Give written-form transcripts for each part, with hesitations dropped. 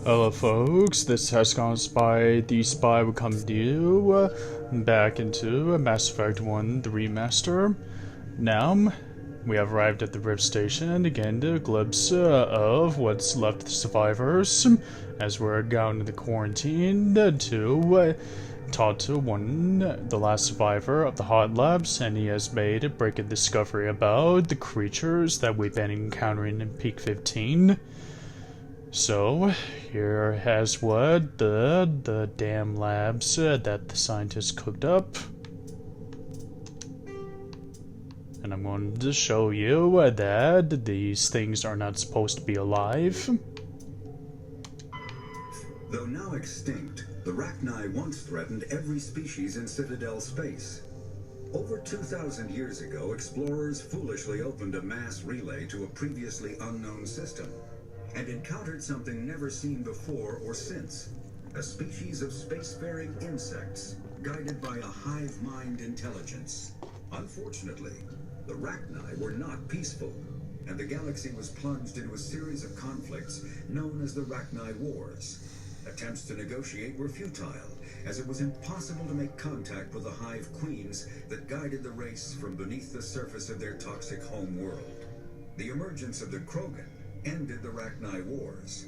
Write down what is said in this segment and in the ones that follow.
Hello folks, this has gone by the spy will come due back into Mass Effect 1 the remaster. Now, we have arrived at the Rift Station to get a glimpse of what's left of the survivors as we're going into quarantine to talk to the last survivor of the Hot Labs, and he has made a breaking discovery about the creatures that we've been encountering in Peak 15. So, here has what the damn labs that the scientists cooked up. And I'm going to show you that these things are not supposed to be alive. Though now extinct, the Rachni once threatened every species in Citadel space. Over 2,000 years ago, explorers foolishly opened a mass relay to a previously unknown system, and encountered something never seen before or since. A species of spacefaring insects, guided by a hive mind intelligence. Unfortunately, the Rachni were not peaceful, and the galaxy was plunged into a series of conflicts known as the Rachni Wars. Attempts to negotiate were futile, as it was impossible to make contact with the hive queens that guided the race from beneath the surface of their toxic home world. The emergence of the Krogan ended the Rachni Wars.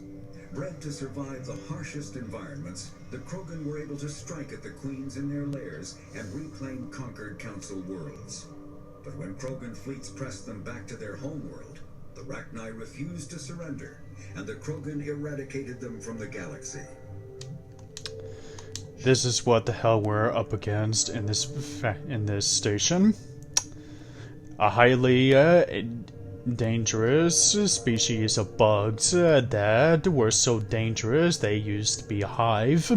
Bred to survive the harshest environments, the Krogan were able to strike at the queens in their lairs and reclaim conquered Council worlds. But when Krogan fleets pressed them back to their homeworld, the Rachni refused to surrender, and the Krogan eradicated them from the galaxy. This is what the hell we're up against in this station. A highly dangerous species of bugs that were so dangerous they used to be a hive.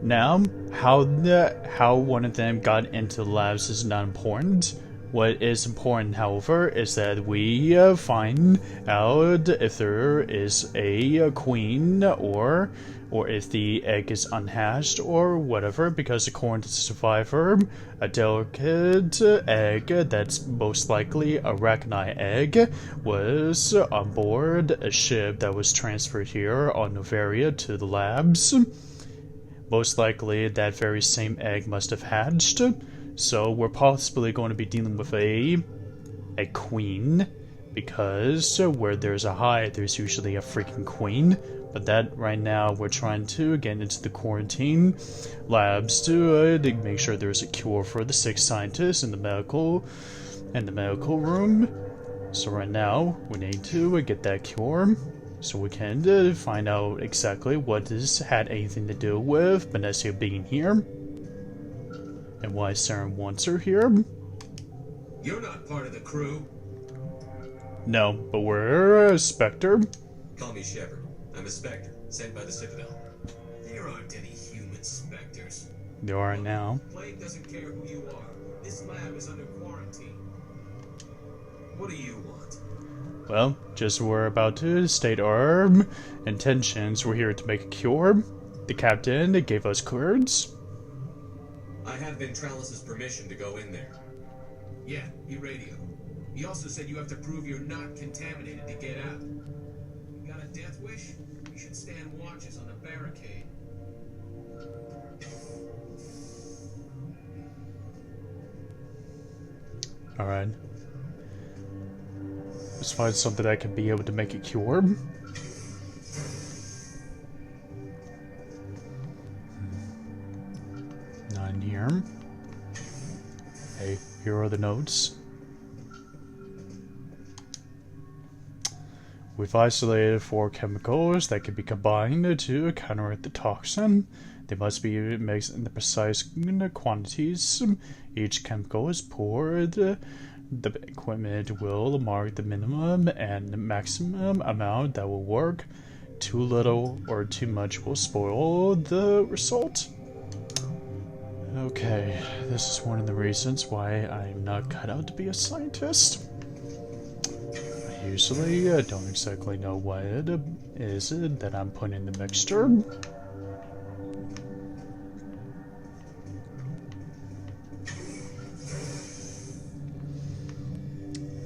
Now, how one of them got into the labs is not important. What is important, however, is that we find out if there is a queen or if the egg is unhatched or whatever, because according to the survivor, a delicate egg that's most likely a Rachni egg was on board a ship that was transferred here on Novaria to the labs. Most likely that very same egg must have hatched. So we're possibly going to be dealing with a queen, because where there's a hive, there's usually a freaking queen. But that right now we're trying to get into the quarantine labs to make sure there's a cure for the sick scientists in the medical room. So right now we need to get that cure, so we can find out exactly what this had anything to do with Benezia being here. And why Saren wants her here? You're not part of the crew. No, but we're a Spectre. Call me Shepard. I'm a Spectre, sent by the Citadel. There aren't any human Spectres. There are now. Plague doesn't care who you are. This lab is under quarantine. What do you want? Well, just we're about to state our intentions. We're here to make a cure. The captain gave us codes. I have Ventralis' permission to go in there. Yeah, he radioed. He also said you have to prove you're not contaminated to get out. You got a death wish? You should stand watches on the barricade. Alright. Let's find something that can be able to make a cure. Not in here. Hey, here are the notes. We've isolated 4 chemicals that can be combined to counteract the toxin. They must be mixed in the precise quantities. Each chemical is poured. The equipment will mark the minimum and maximum amount that will work. Too little or too much will spoil the result. Okay, this is one of the reasons why I'm not cut out to be a scientist. I usually don't exactly know what it is that I'm putting in the mixture.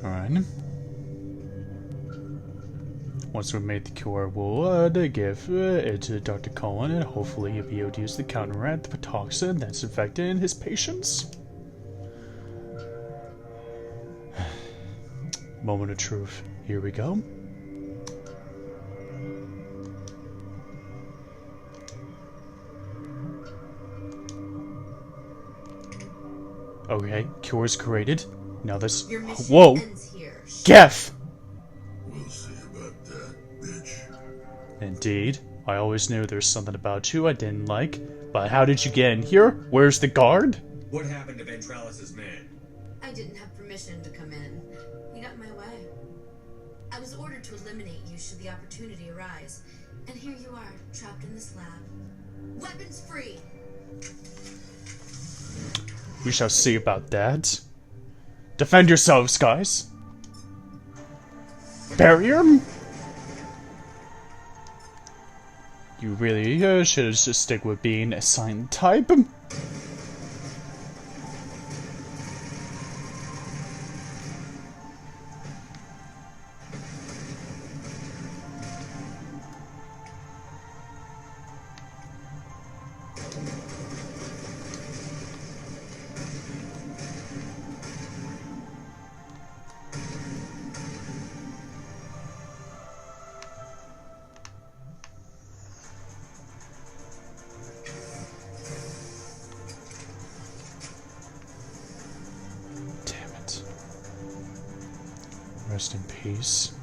Alright. Once we made the cure, we'll give it to Dr. Cullen, and hopefully he'll be able to use the counteract the toxin that's infecting his patients. Moment of truth. Here we go. Okay, cure's created. Now this. Your mission Whoa! ends here. Geth! We'll see about that, bitch. Indeed. I always knew there was something about you I didn't like. But how did you get in here? Where's the guard? What happened to Ventralis's man? I didn't have permission to come in. He got in my way. I was ordered to eliminate you should the opportunity arise. And here you are, trapped in this lab. Weapons free! We shall see about that. Defend yourselves, guys. Barrier? You really should have just stick with being a silent type. Rest in peace.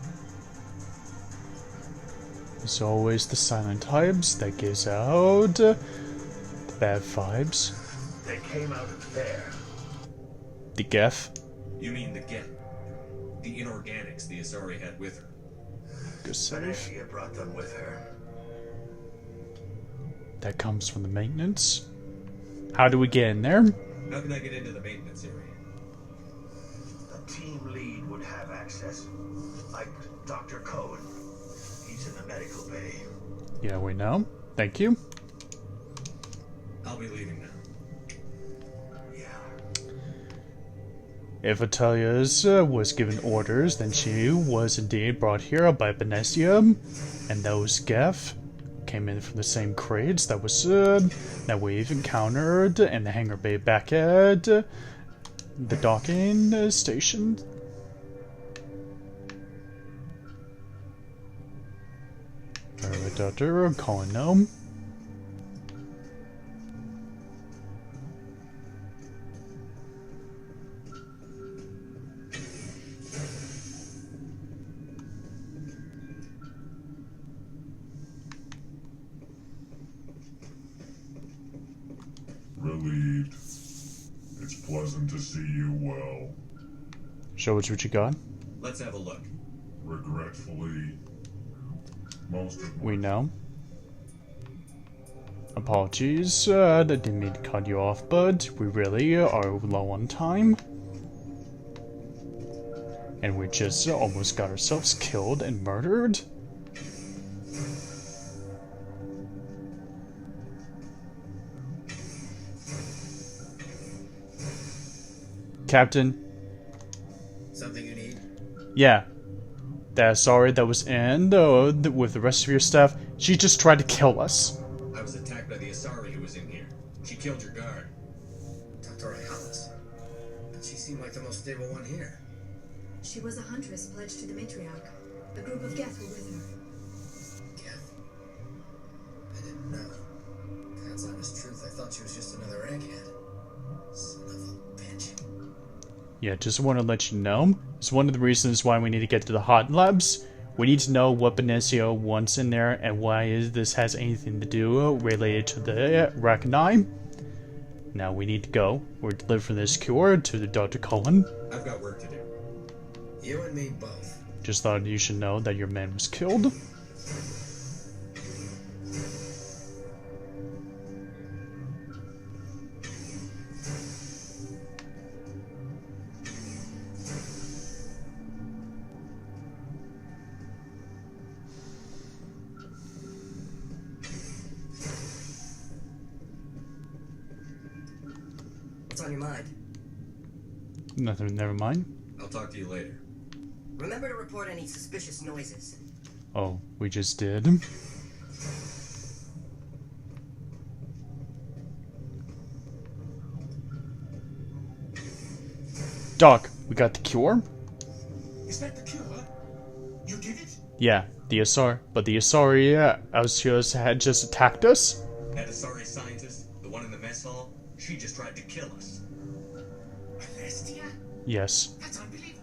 There's always the silent types that gives out the bad vibes. They came out of there. The Geth. You mean the Get? The inorganics the Asari had with her. Good save. Benezia brought them with her. That comes from the maintenance. How do we get in there? How can I get into the maintenance area? The team lead would have access. Like Dr. Cohen. He's in the medical bay. Yeah, we know. Thank you. I'll be leaving now. Yeah. If Atalia's was given orders, then she was indeed brought here by Benezia, and those Geth came in from the same crates that we've encountered in the hangar bay back at the docking station. Alright, Doctor, I'm calling now. Relieved. It's pleasant to see you well. Show us what you got. Let's have a look. Regretfully, most of We know. Apologies, I didn't mean to cut you off, but we really are low on time. And we just almost got ourselves killed and murdered. Captain? Something you need? Yeah. That Asari that was in with the rest of your staff, she just tried to kill us. I was attacked by the Asari who was in here. She killed your guard. Dr. Ayala's. But she seemed like the most stable one here. She was a huntress pledged to the Matriarch. A group of Geth were with her. Geth. I didn't know. God's honest truth, I thought she was just another egghead. Son of a bitch. Yeah, just want to let you know. It's one of the reasons why we need to get to the hot labs. We need to know what Benezia wants in there and why this has anything to do related to the Rachni. Now we need to go. We're delivering this cure to the Dr. Cullen. I've got work to do. You and me both. Just thought you should know that your man was killed. What's on your mind? Nothing, never mind. I'll talk to you later. Remember to report any suspicious noises. Oh, we just did. Doc, we got the cure? Is that the cure? You did it? Yeah, the Asari, but the Asari Outsiders had just attacked us? That Asari scientist, the one in the mess hall, she just tried to kill us. Benezia? Yes. That's unbelievable.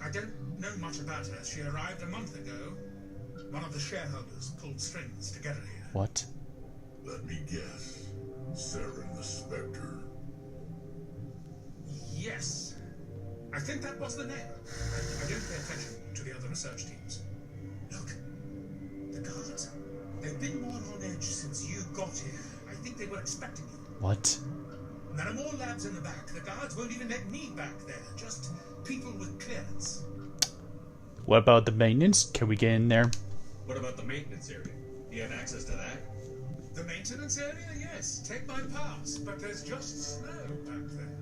I don't know much about her. She arrived a month ago. One of the shareholders pulled strings to get her here. What? Let me guess. Saren the Spectre. Yes. I think that was the name. I don't pay attention to the other research teams. Look, the guards. They've been more on edge since you got here. I think they were expecting you. What? There are more labs in the back. The guards won't even let me back there. Just people with clearance. What about the maintenance? Can we get in there? What about the maintenance area? Do you have access to that? The maintenance area? Yes. Take my pass. But there's just snow back there.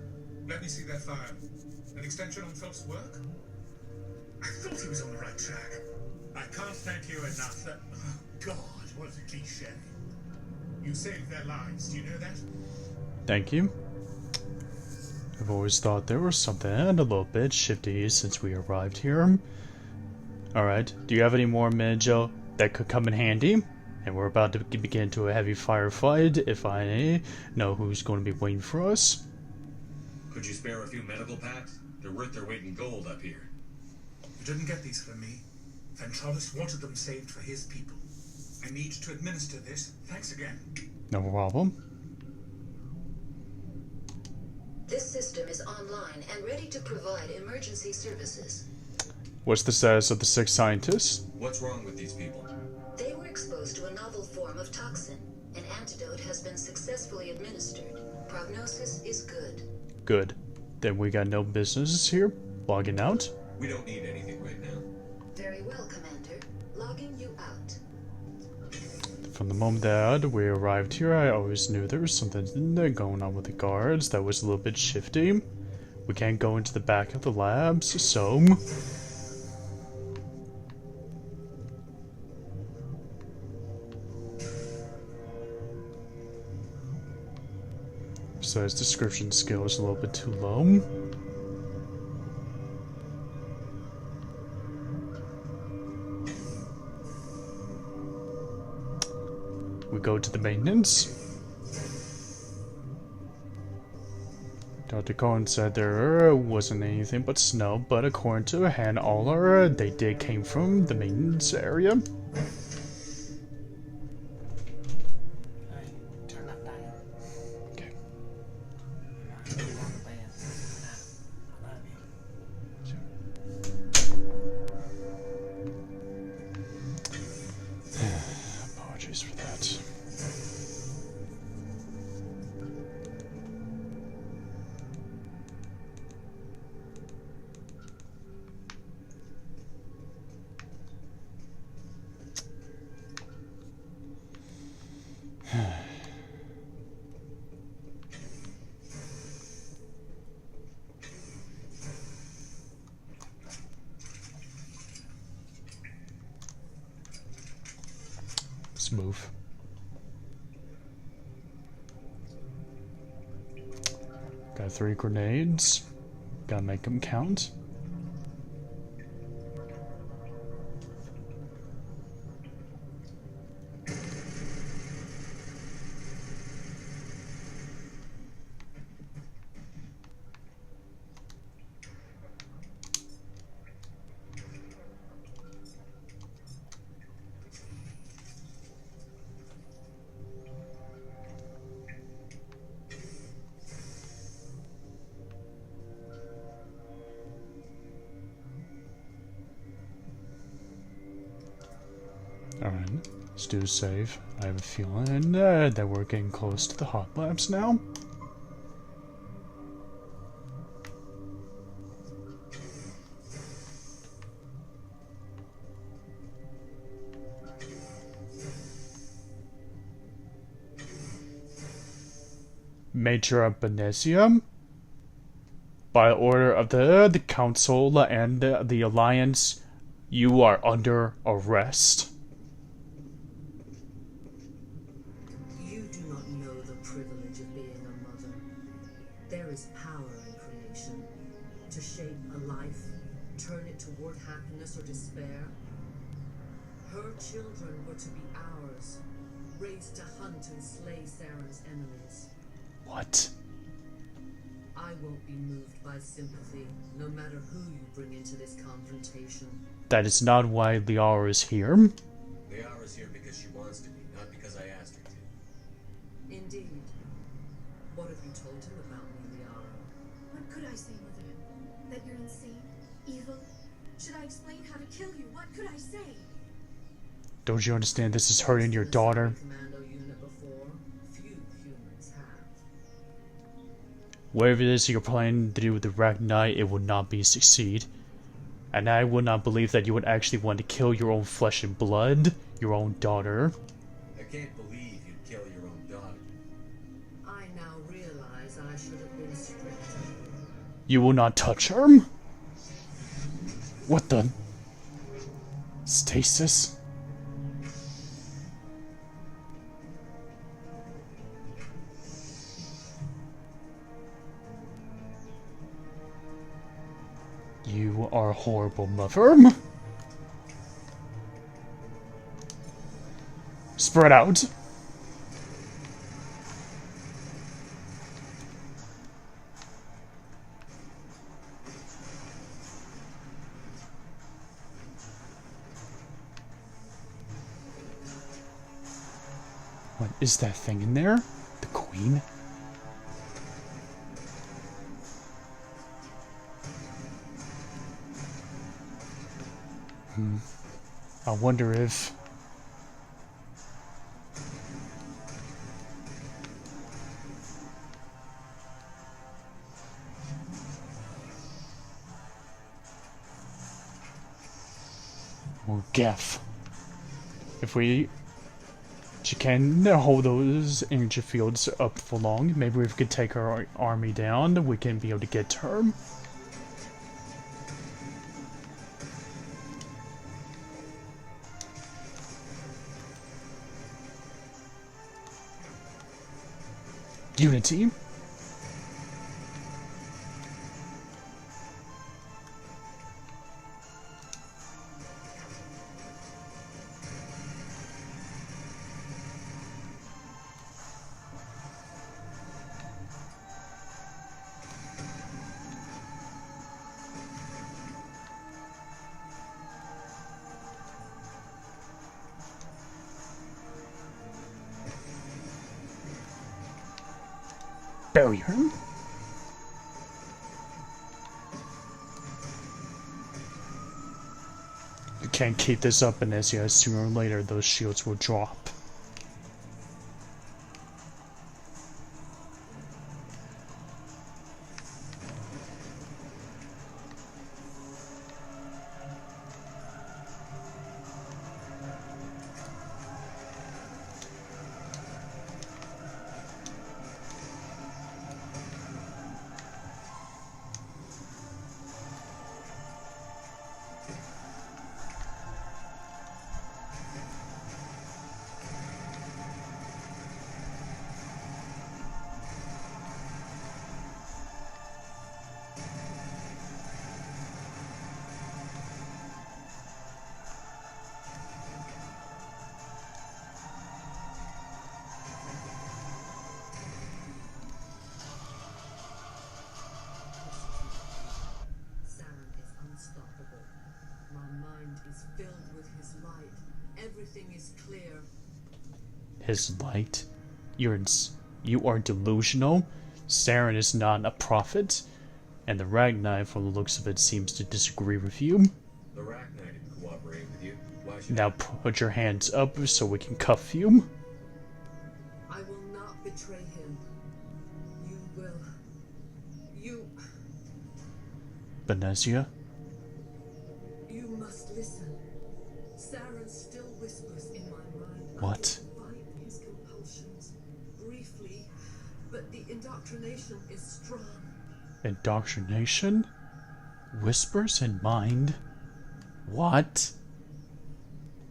Let me see that file. An extension on Phelps' work? I thought he was on the right track. I can't thank you enough. Oh, God, what a cliche. You saved their lives. Do you know that? Thank you. I've always thought there was something a little bit shifty since we arrived here. Alright, do you have any more Benezia that could come in handy? And we're about to begin into a heavy firefight if I know who's going to be waiting for us. Could you spare a few medical packs? They're worth their weight in gold up here. You didn't get these from me. Ventralis wanted them saved for his people. I need to administer this. Thanks again. No problem. This system is online and ready to provide emergency services. What's the status of the 6 scientists? What's wrong with these people? They were exposed to a novel form of toxin. An antidote has been successfully administered. Prognosis is good. Good. Then we got no business here. Logging out. We don't need anything right now. Very well, Commander. Logging you out. From the moment that we arrived here, I always knew there was something going on with the guards that was a little bit shifty. We can't go into the back of the labs, so... Besides, description skill is a little bit too low. We go to the maintenance. Dr. Cohen said there wasn't anything but snow, but according to Han Aller, they did came from the maintenance area. Turn that down. Okay. Apologies for that. Let's move. Got 3 grenades. Gotta make them count. Alright, let's do a save. I have a feeling that we're getting close to the hot labs now. Matriarch Benezia? By order of the Council and the Alliance, you are under arrest. You do not know the privilege of being a mother. There is power in creation. To shape a life, turn it toward happiness or despair. Her children were to be ours, raised to hunt and slay Saren's enemies. What? I won't be moved by sympathy, no matter who you bring into this confrontation. That is not why Liara is here. Liara's here because she wants to be, not because I asked her to. Indeed. What have you told him about me, Liara? What could I say, Mother? That you're insane? Evil? Should I explain how to kill you? What could I say? Don't you understand this is hurting your daughter? Commando unit before. Few humans have. Whatever it is you're planning to do with the Rachni, it will not be succeed. And I would not believe that you would actually want to kill your own flesh and blood, your own daughter. I can't believe you'd kill your own daughter. I now realize I should have been stricter. You will not touch her? What the? Stasis? You are a horrible mother. Spread out. What is that thing in there? The queen? I wonder if... or Geth. If she can hold those energy fields up for long, maybe if we could take our army down, we can be able to get to her. Unity. Barrier. You can't keep this up, Benezia. Sooner or later, those shields will drop. Everything is clear. His light? You are delusional? Saren is not a prophet? And the Rachni, from the looks of it, seems to disagree with you. The Rachni didn't cooperate with you. Why should Now put your hands up so we can cuff you. I will not betray him. You will. You... Benezia? You must listen. Saren still whispers in my mind. What? I will fight his compulsions briefly, but the indoctrination is strong. Indoctrination? Whispers in mind? What?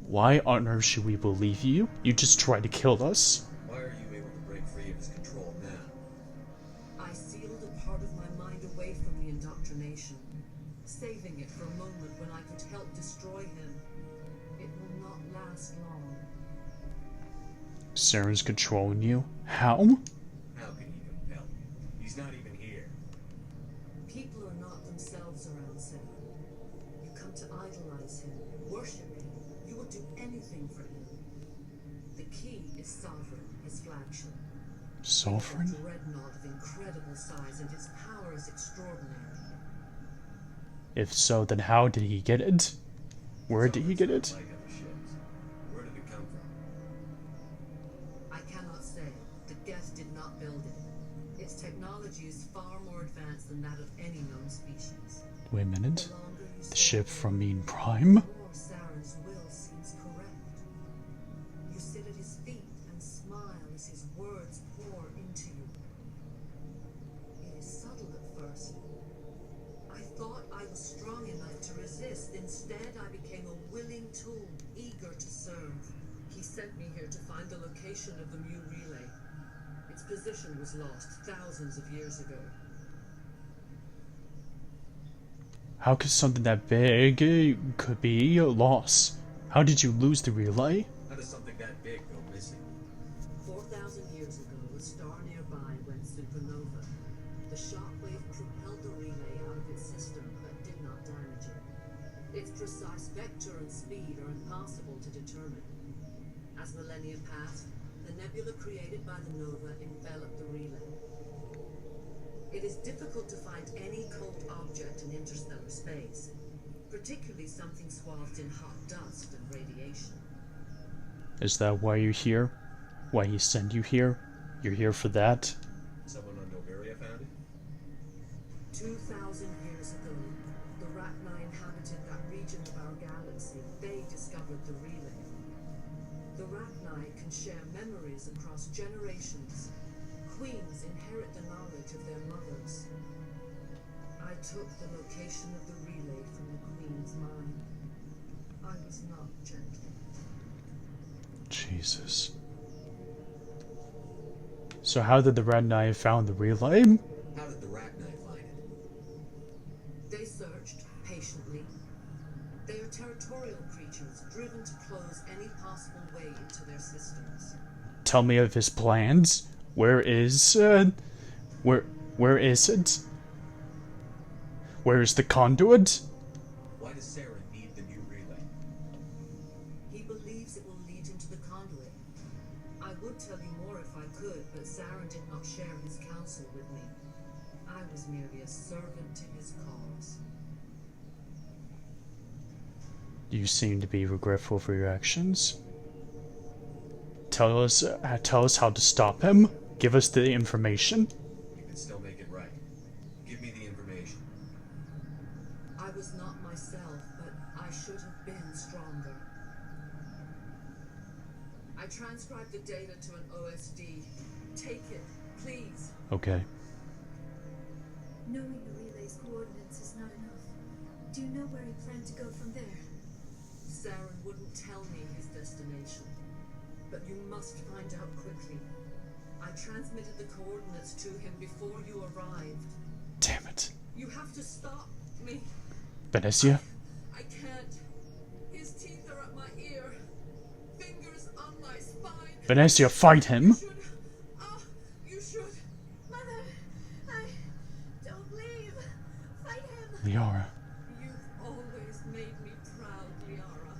Why on earth should we believe you? You just tried to kill us. Why are you able to break free of his control now? I sealed a part of my mind away from the indoctrination, saving it for a moment when I could help destroy him. It will not last long. Saren's controlling you? How? How can he compel you? He's not even here. People are not themselves around Saren. You come to idolize him, worship him. You will do anything for him. The key is Sovereign, his flagship. Sovereign? It's a dreadnought of incredible size, and its power is extraordinary. If so, then how did he get it? Where did he get it? Like other ships. Where did it come from? I cannot say. The Geth did not build it. Its technology is far more advanced than that of any known species. Wait a minute. The longer you The stay ship here, from Mean Prime? the more Saren's will seems correct. You sit at his feet and smile as his words pour into you. It is subtle at first. I thought I was strong enough to resist. Instead, I became a willing tool, eager to serve. He sent me here to find the location of the Mu relay. Its position was lost thousands of years ago. How could something that big could be lost? How did you lose the relay? How does something that big go missing? 4,000 years ago, a star nearby went supernova. The shockwave propelled the relay out of its system, but did not damage it. Its precise vector and speed are impossible to determine. As millennia passed, the nebula created by the nova enveloped the relay. It is difficult to find any cold object in interstellar space, particularly something swathed in hot dust and radiation. Is that why you're here? Why he sent you here? You're here for that? Someone on Noveria found it? 2,000 years ago, the Rachni inhabited that region of our galaxy. They discovered the relay. The Rachni can share memories across generations. Queens inherit the knowledge of their mothers. I took the location of the relay from the Queen's mind. I was not gentle. Jesus. So how did the Red Knight found the relay? How did the Rachni find it? They searched patiently. They are territorial creatures, driven to close any possible way into their systems. Tell me of his plans. Where is it? Where is the conduit? Why does Saren need the new relay? He believes it will lead him to the conduit. I would tell you more if I could, but Saren did not share his counsel with me. I was merely a servant to his cause. You seem to be regretful for your actions. Tell us how to stop him. Give us the information. You can still make it right. Give me the information. I was not myself, but I should have been stronger. I transcribed the data to an OSD. Take it, please. Okay. Knowing the relay's coordinates is not enough. Do you know where he planned to go from there? Saren wouldn't tell me his destination. But you must find out quickly. I transmitted the coordinates to him before you arrived. Damn it. You have to stop me. Benezia? I can't. His teeth are at my ear. Fingers on my spine. Benezia, fight him! You should. Mother, don't leave. Fight him. Liara. You've always made me proud, Liara.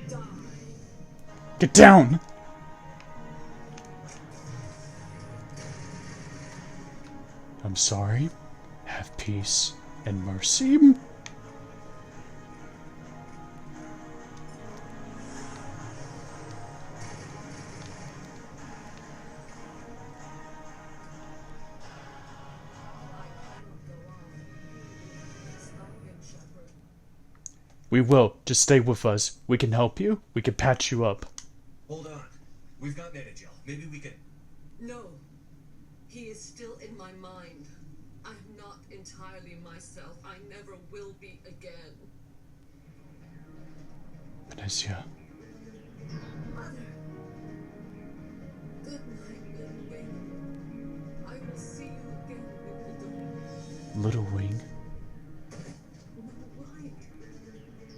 Die. Get down! I'm sorry. Have peace and mercy. We will. Just stay with us. We can help you. We can patch you up. Hold on. We've got Benezia. Maybe we can... No. He is still in my mind. I'm not entirely myself. I never will be again. Benezia. Mother. Good night, Little Wing. I will see you again with the dawn. Little Wing. No, right.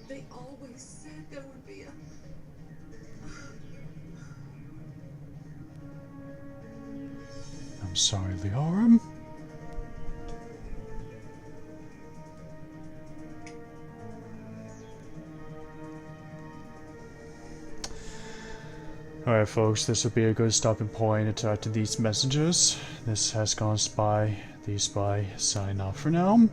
They always said there would be a... I'm sorry, Liara. Alright folks, this will be a good stopping point to talk to these messengers. This has gone Spy, the Spy, signing off for now.